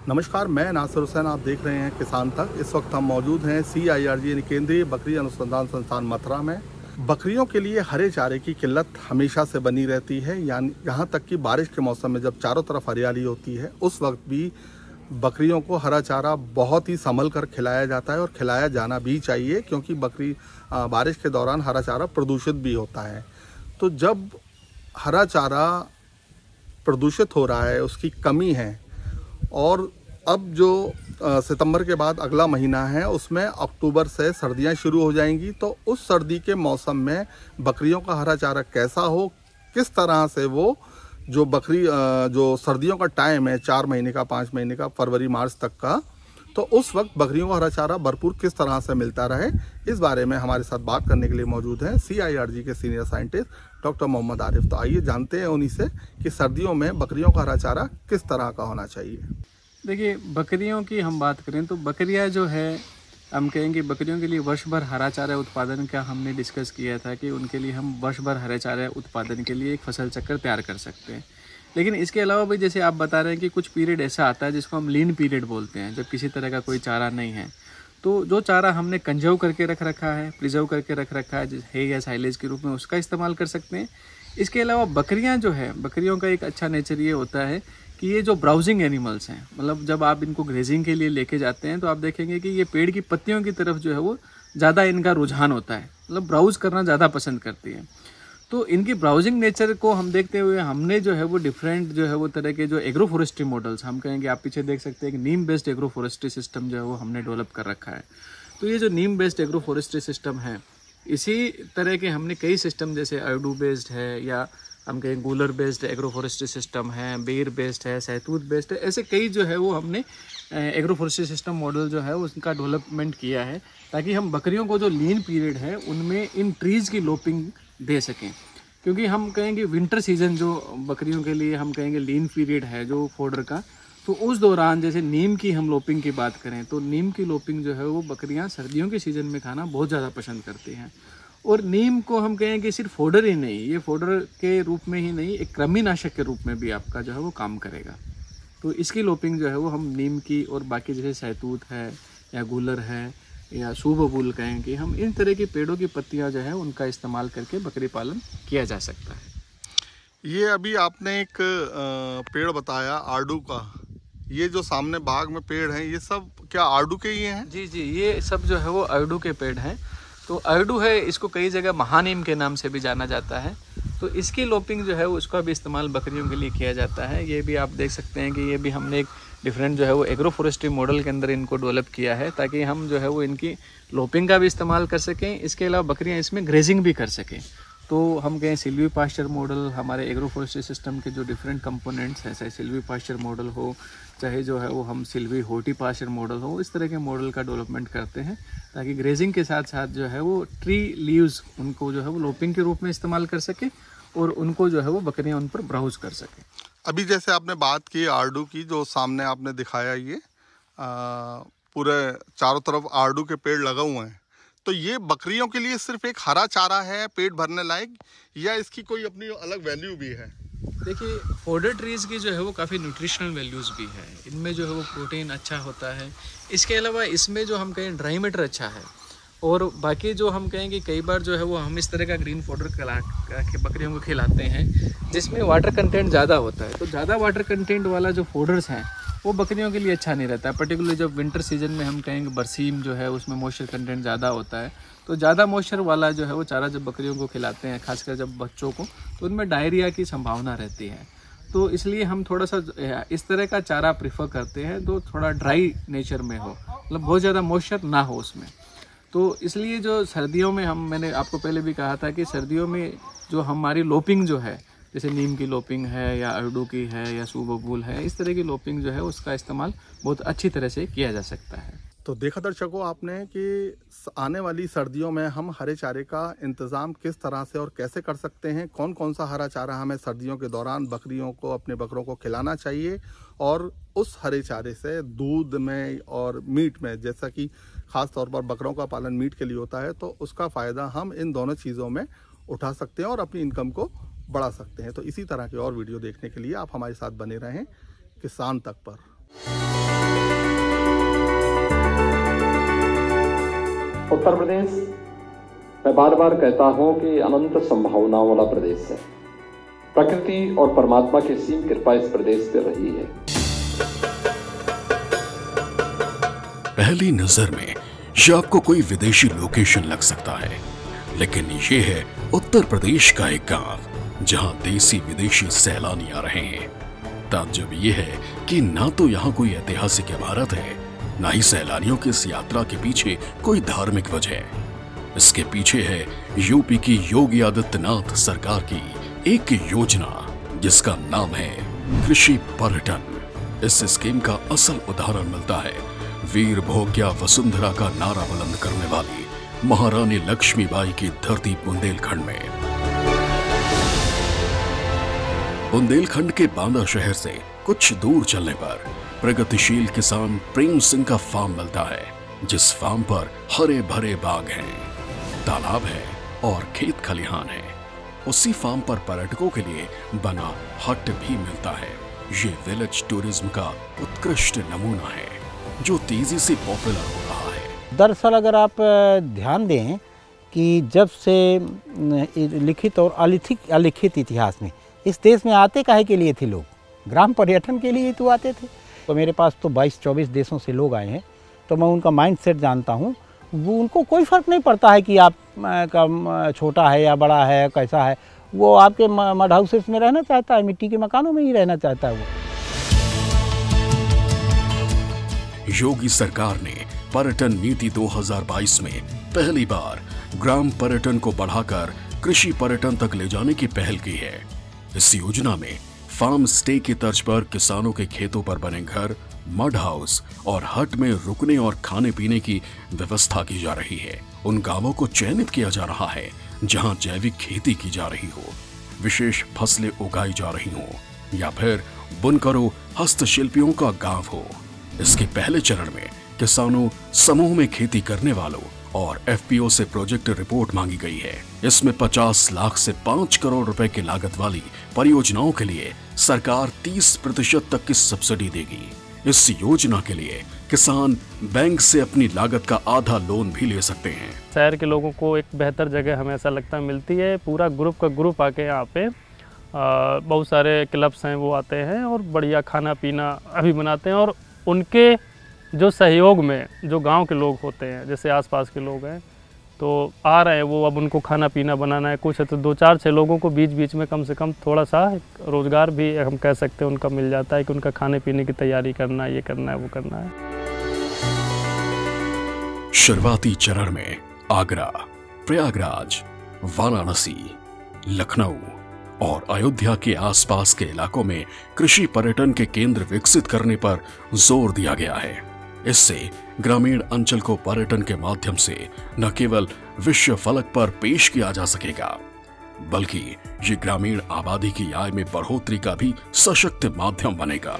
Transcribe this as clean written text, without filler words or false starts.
नमस्कार, मैं नासिर हुसैन। आप देख रहे हैं किसान तक। इस वक्त हम मौजूद हैं CIRG यानी केंद्रीय बकरी अनुसंधान संस्थान मथुरा में। बकरियों के लिए हरे चारे की किल्लत हमेशा से बनी रहती है, यानी यहाँ तक कि बारिश के मौसम में जब चारों तरफ हरियाली होती है उस वक्त भी बकरियों को हरा चारा बहुत ही संभल कर खिलाया जाता है और खिलाया जाना भी चाहिए, क्योंकि बारिश के दौरान हरा चारा प्रदूषित भी होता है। तो जब हरा चारा प्रदूषित हो रहा है, उसकी कमी है, और अब जो सितंबर के बाद अगला महीना है उसमें अक्टूबर से सर्दियां शुरू हो जाएंगी, तो उस सर्दी के मौसम में बकरियों का हरा चारा कैसा हो, किस तरह से वो जो सर्दियों का टाइम है 4 महीने का, 5 महीने का, फरवरी मार्च तक का, तो उस वक्त बकरियों को हरा चारा भरपूर किस तरह से मिलता रहे, इस बारे में हमारे साथ बात करने के लिए मौजूद हैं CIRG के senior scientist doctor Mohammad Arif. तो आइए जानते हैं उन्हीं से कि सर्दियों में बकरियों का हरा चारा किस तरह का होना चाहिए। देखिए, बकरियों की हम बात करें तो बकरियां जो है, हम कहेंगे बकरियों के लिए वर्ष भर हरा चारा उत्पादन का हमने डिस्कस किया था कि उनके लिए हम वर्ष भर हरे चारा उत्पादन के लिए एक फसल चक्र तैयार कर सकते हैं। लेकिन इसके अलावा भी जैसे आप बता रहे हैं कि कुछ पीरियड ऐसा आता है जिसको हम लीन पीरियड बोलते हैं, जब किसी तरह का कोई चारा नहीं है, तो जो चारा हमने कंजर्व करके रख रखा है, प्रिजर्व करके रख रखा है या साइलेज के रूप में, उसका इस्तेमाल कर सकते हैं। इसके अलावा बकरियां जो है, बकरियों का एक अच्छा नेचर ये होता है कि ये जो ब्राउजिंग एनिमल्स हैं, मतलब जब आप इनको ग्रेजिंग के लिए लेके जाते हैं तो आप देखेंगे कि ये पेड़ की पत्तियों की तरफ जो है वो ज़्यादा इनका रुझान होता है, मतलब ब्राउज करना ज़्यादा पसंद करती है। तो इनकी ब्राउजिंग नेचर को हम देखते हुए हमने जो है वो डिफरेंट जो है वो तरह के जो एग्रो फॉरेस्ट्री मॉडल्स, हम कहेंगे आप पीछे देख सकते हैं कि नीम बेस्ड एग्रो फॉरेस्ट्री सिस्टम जो है वो हमने डेवलप कर रखा है। तो ये जो नीम बेस्ड एग्रो फॉरेस्ट्री सिस्टम है, इसी तरह के हमने कई सिस्टम जैसे आयोडू बेस्ड है, या हम कहें गूलर बेस्ड एग्रो फॉरेस्ट्री सिस्टम है, बेर बेस्ड है, सहतूत बेस्ड है, ऐसे कई जो है वो हमने एग्रो फॉरेस्ट्री सिस्टम मॉडल जो है उसका डेवलपमेंट किया है, ताकि हम बकरियों को जो लीन पीरियड है उनमें इन ट्रीज़ की लोपिंग दे सकें। क्योंकि हम कहेंगे विंटर सीजन जो बकरियों के लिए हम कहेंगे लीन पीरियड है जो फोडर का, तो उस दौरान जैसे नीम की हम लोपिंग की बात करें तो नीम की लोपिंग जो है वो बकरियां सर्दियों के सीज़न में खाना बहुत ज़्यादा पसंद करती हैं। और नीम को हम कहें कि सिर्फ फोडर ही नहीं, ये फोडर के रूप में ही नहीं, एक कृमिनाशक के रूप में भी आपका जो है वो काम करेगा। तो इसकी लोपिंग जो है वो हम नीम की और बाकी जैसे सहतूत है या गूलर है या सूबबूल कहें कि हम इन तरह की पेड़ों की पत्तियां जो है उनका इस्तेमाल करके बकरी पालन किया जा सकता है। ये अभी आपने एक पेड़ बताया आड़ू का, ये जो सामने बाग में पेड़ हैं ये सब क्या आड़ू के ही हैं? जी जी, ये सब जो है वो आड़ू के पेड़ हैं। तो आड़ू है, इसको कई जगह महानीम के नाम से भी जाना जाता है। तो इसकी लोपिंग जो है उसका भी इस्तेमाल बकरियों के लिए किया जाता है। ये भी आप देख सकते हैं कि ये भी हमने एक डिफरेंट जो है वो एग्रो फॉरेस्ट्री मॉडल के अंदर इनको डेवलप किया है, ताकि हम जो है वो इनकी लोपिंग का भी इस्तेमाल कर सकें, इसके अलावा बकरियां इसमें ग्रेजिंग भी कर सकें। तो हम कहें सिल्वी पास्चर मॉडल, हमारे एग्रो फॉरेस्ट्री सिस्टम के जो डिफरेंट कंपोनेंट्स हैं, चाहे सिल्वी पास्चर मॉडल हो, चाहे जो है वो हम सिल्वी होर्टी पास्चर मॉडल हो, इस तरह के मॉडल का डेवलपमेंट करते हैं, ताकि ग्रेजिंग के साथ साथ जो है वो ट्री लीव्स उनको जो है वो लोपिंग के रूप में इस्तेमाल कर सके और उनको जो है वो बकरियां उन पर ब्राउज कर सकें। अभी जैसे आपने बात की आड़ू की, जो सामने आपने दिखाया, ये पूरे चारों तरफ आड़ू के पेड़ लगे हुए हैं, तो ये बकरियों के लिए सिर्फ एक हरा चारा है पेट भरने लायक, या इसकी कोई अपनी अलग वैल्यू भी है? देखिए, फोडर ट्रीज़ की जो है वो काफ़ी न्यूट्रिशनल वैल्यूज़ भी है, इनमें जो है वो प्रोटीन अच्छा होता है। इसके अलावा इसमें जो हम कहें ड्राई मैटर अच्छा है, और बाकी जो हम कहें कि कई बार जो है वो हम इस तरह का ग्रीन फोडर के बकरियों को खिलाते हैं जिसमें वाटर कंटेंट ज़्यादा होता है। तो ज़्यादा वाटर कंटेंट वाला जो फोडर्स हैं वो बकरियों के लिए अच्छा नहीं रहता है, पर्टिकुलरली जब विंटर सीजन में हम कहेंगे बरसीम जो है उसमें मॉइस्चर कंटेंट ज़्यादा होता है। तो ज़्यादा मॉइस्चर वाला जो है वो चारा जब बकरियों को खिलाते हैं, खासकर जब बच्चों को, तो उनमें डायरिया की संभावना रहती है। तो इसलिए हम थोड़ा सा इस तरह का चारा प्रेफर करते हैं जो थोड़ा ड्राई नेचर में हो, मतलब बहुत ज़्यादा मॉइस्चर ना हो उसमें। तो इसलिए जो सर्दियों में मैंने आपको पहले भी कहा था कि सर्दियों में जो हमारी लोपिंग जो है, जैसे नीम की लोपिंग है या आड़ू की है या सूबबूल है, इस तरह की लोपिंग जो है उसका इस्तेमाल बहुत अच्छी तरह से किया जा सकता है। तो देखा दर्शकों आपने कि आने वाली सर्दियों में हम हरे चारे का इंतज़ाम किस तरह से और कैसे कर सकते हैं, कौन कौन सा हरा चारा हमें सर्दियों के दौरान बकरियों को, अपने बकरों को खिलाना चाहिए, और उस हरे चारे से दूध में और मीट में, जैसा कि ख़ास तौर पर बकरों का पालन मीट के लिए होता है, तो उसका फ़ायदा हम इन दोनों चीज़ों में उठा सकते हैं और अपनी इनकम को बढ़ा सकते हैं। तो इसी तरह के और वीडियो देखने के लिए आप हमारे साथ बने रहें किसान तक पर। उत्तर प्रदेश, मैं बार बार कहता हूं कि अनंत संभावनाओं वाला प्रदेश है। प्रकृति और परमात्मा की असीम कृपा इस प्रदेश पे रही है। पहली नजर में ये आपको कोई विदेशी लोकेशन लग सकता है, लेकिन ये है उत्तर प्रदेश का एक गांव जहां देसी विदेशी सैलानी आ रहे हैं। ताज्जुब ये है कि ना तो यहाँ कोई ऐतिहासिक इमारत है, ना ही सैलानियों की इस यात्रा के पीछे कोई धार्मिक वजह। इसके पीछे है यूपी की योगी आदित्यनाथ सरकार की एक योजना जिसका नाम है कृषि पर्यटन। इस स्कीम का असल उदाहरण मिलता है वीर भोग्या वसुंधरा का नारा बुलंद करने वाली महारानी लक्ष्मीबाई की धरती बुंदेलखंड में। बुंदेलखंड के बांदा शहर से कुछ दूर चलने पर प्रगतिशील किसान प्रेम सिंह का फार्म मिलता है, जिस फार्म पर हरे भरे बाग हैं, तालाब है और खेत खलिहान है। उसी फार्म पर पर्यटकों के लिए बना हट भी मिलता है। ये विलेज टूरिज्म का उत्कृष्ट नमूना है जो तेजी से पॉपुलर हो रहा है। दरअसल अगर आप ध्यान दें कि जब से लिखित और अलिखित इतिहास में इस देश में आते काहे के लिए थे लोग, ग्राम पर्यटन के लिए तो आते थे। तो मेरे पास तो 22-24 देशों से लोग आए हैं, तो मैं उनका माइंड सेट जानता हूँ। वो उनको कोई फ़र्क नहीं पड़ता है कि आप का छोटा है या बड़ा है, कैसा है। वो आपके मड हाउसेस में रहना चाहता है, मिट्टी के मकानों में ही रहना चाहता है वो। योगी सरकार ने पर्यटन नीति 2022 में पहली बार ग्राम पर्यटन को बढ़ाकर कृषि पर्यटन तक ले जाने की पहल की है। इस योजना में फार्म स्टे की तर्ज पर किसानों के खेतों पर बने घर, मड हाउस और हट में रुकने और खाने पीने की व्यवस्था की जा रही है। उन गांवों को चयनित किया जा रहा है जहां जैविक खेती की जा रही हो, विशेष फसलें उगाई जा रही हो, या फिर बुनकरों हस्तशिल्पियों का गांव हो। इसके पहले चरण में किसानों, समूह में खेती करने वालों और एफपीओ से प्रोजेक्ट रिपोर्ट मांगी गई है। इसमें 50 लाख से 5 करोड़ रुपए की लागत वाली परियोजनाओं के लिए सरकार 30% तक की सब्सिडी देगी। इस योजना के लिए किसान बैंक से अपनी लागत का आधा लोन भी ले सकते हैं। शहर के लोगों को एक बेहतर जगह हमें ऐसा लगता है मिलती है। पूरा ग्रुप का ग्रुप आके यहाँ पे बहुत सारे क्लब्स हैं वो आते हैं और बढ़िया खाना पीना अभी बनाते हैं। और उनके जो सहयोग में जो गांव के लोग होते हैं, जैसे आसपास के लोग हैं तो आ रहे हैं वो, अब उनको खाना पीना बनाना है कुछ है तो 2-4-6 लोगों को बीच बीच में कम से कम थोड़ा सा रोजगार भी हम कह सकते हैं उनका मिल जाता है कि उनका खाने पीने की तैयारी करना है, ये करना है, वो करना है। शुरुआती चरण में आगरा, प्रयागराज, वाराणसी, लखनऊ और अयोध्या के आसपास के इलाकों में कृषि पर्यटन के केंद्र विकसित करने पर जोर दिया गया है। इससे ग्रामीण अंचल को पर्यटन के माध्यम से न केवल विश्व फलक पर पेश किया जा सकेगा, बल्कि ये ग्रामीण आबादी की आय में बढ़ोतरी का भी सशक्त माध्यम बनेगा।